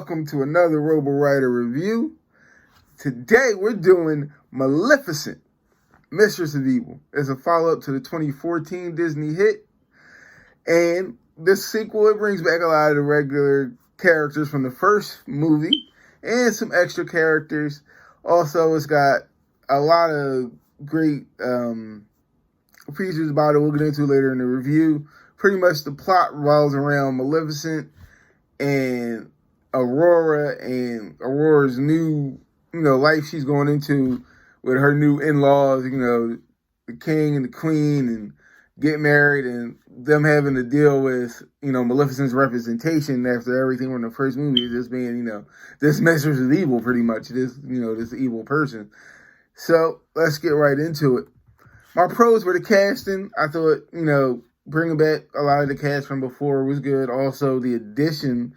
welcome to another Robo Writer review. Today we're doing Maleficent, Mistress of Evil. It's a follow-up to the 2014 Disney hit, and this sequel, it brings back a lot of the regular characters from the first movie and some extra characters. Also, it's got a lot of great features about it we'll get into later in the review. Pretty much the plot revolves around Maleficent and Aurora's new, life she's going into with her new in-laws, the king and the queen, and get married, and them having to deal with, Maleficent's representation after everything from the first movie, just being, this Mistress of Evil, pretty much, this evil person. So let's get right into it. My pros were the casting. I thought, bringing back a lot of the cast from before was good. Also, the addition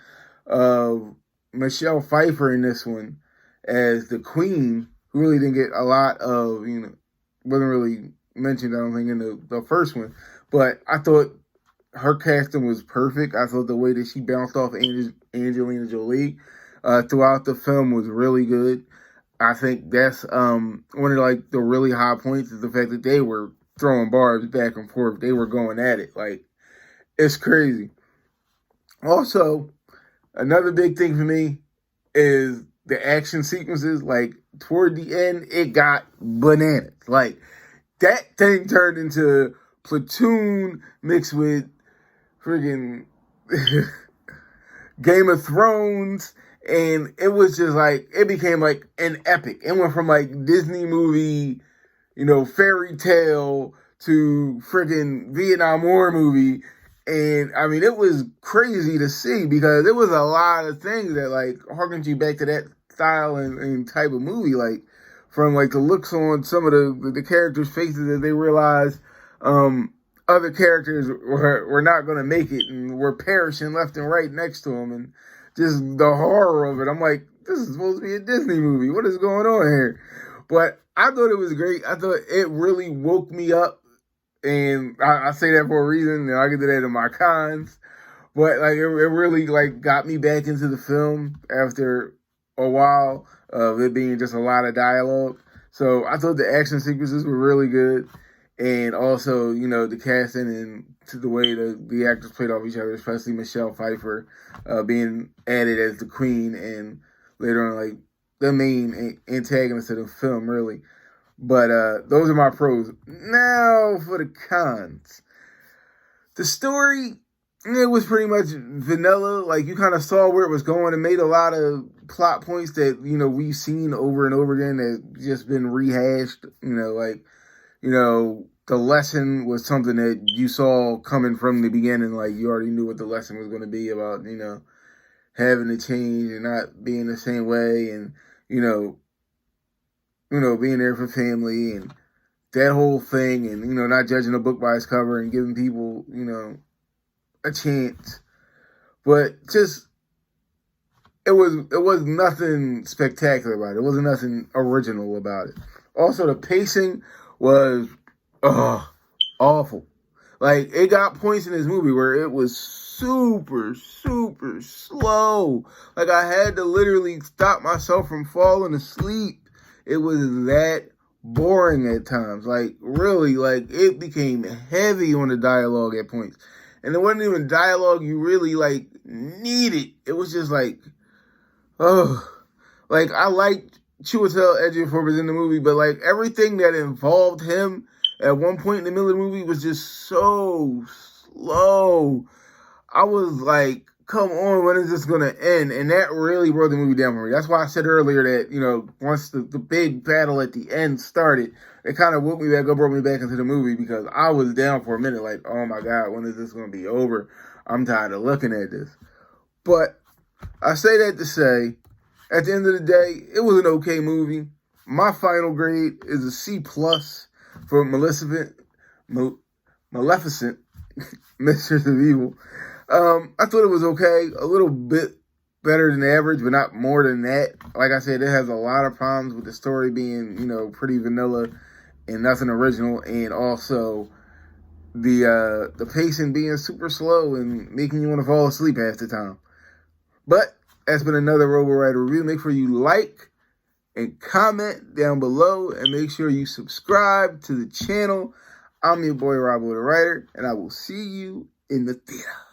of Michelle Pfeiffer in this one as the queen, who really didn't get a lot of, wasn't really mentioned, I don't think, in the first one. But I thought her casting was perfect. I thought the way that she bounced off Angelina Jolie throughout the film was really good. I think that's one of the really high points is the fact that they were throwing barbs back and forth. They were going at it. It's crazy. Also, another big thing for me is the action sequences. Toward the end, it got bananas. That thing turned into Platoon mixed with friggin' Game of Thrones. And it was just it became an epic. It went from Disney movie, fairy tale to friggin' Vietnam War movie. And I mean, it was crazy to see because there was a lot of things that harkened you back to that style and type of movie. From the looks on some of the characters' faces that they realized other characters were not going to make it and were perishing left and right next to them. And just the horror of it. I'm this is supposed to be a Disney movie. What is going on here? But I thought it was great. I thought it really woke me up. And I say that for a reason. And I'll get to that in my cons. But it really got me back into the film after a while of it being just a lot of dialogue. So I thought the action sequences were really good. And also, the casting and to the way the actors played off each other, especially Michelle Pfeiffer being added as the queen and later on, the main antagonist of the film, really. But those are my pros. Now for the cons. The story, it was pretty much vanilla. You kind of saw where it was going and made a lot of plot points that, we've seen over and over again that just been rehashed. The lesson was something that you saw coming from the beginning. You already knew what the lesson was going to be about, having to change and not being the same way and, being there for family and that whole thing and, not judging a book by its cover and giving people, a chance. But just, it was nothing spectacular about it. It wasn't nothing original about it. Also, the pacing was awful. It got points in this movie where it was super, super slow. I had to literally stop myself from falling asleep. It was that boring at times. Really, it became heavy on the dialogue at points. And it wasn't even dialogue you really, needed. It was just I liked Chiwetel Ejiofor in the movie, but everything that involved him at one point in the middle of the movie was just so slow. I was come on, when is this going to end? And that really brought the movie down for me. That's why I said earlier that, once the big battle at the end started, it kind of woke me back up, brought me back into the movie because I was down for a minute oh my God, when is this going to be over? I'm tired of looking at this. But I say that to say, at the end of the day, it was an okay movie. My final grade is a C+ for Maleficent, Mistress of Evil. I thought it was okay, a little bit better than average, but not more than that. Like I said, it has a lot of problems with the story being, pretty vanilla and nothing original, and also the pacing being super slow and making you want to fall asleep half the time. But That's been another Robo Writer review. Make sure you like and comment down below, and make sure you subscribe to the channel. I'm your boy, Robo the Writer, and I will see you in the theater.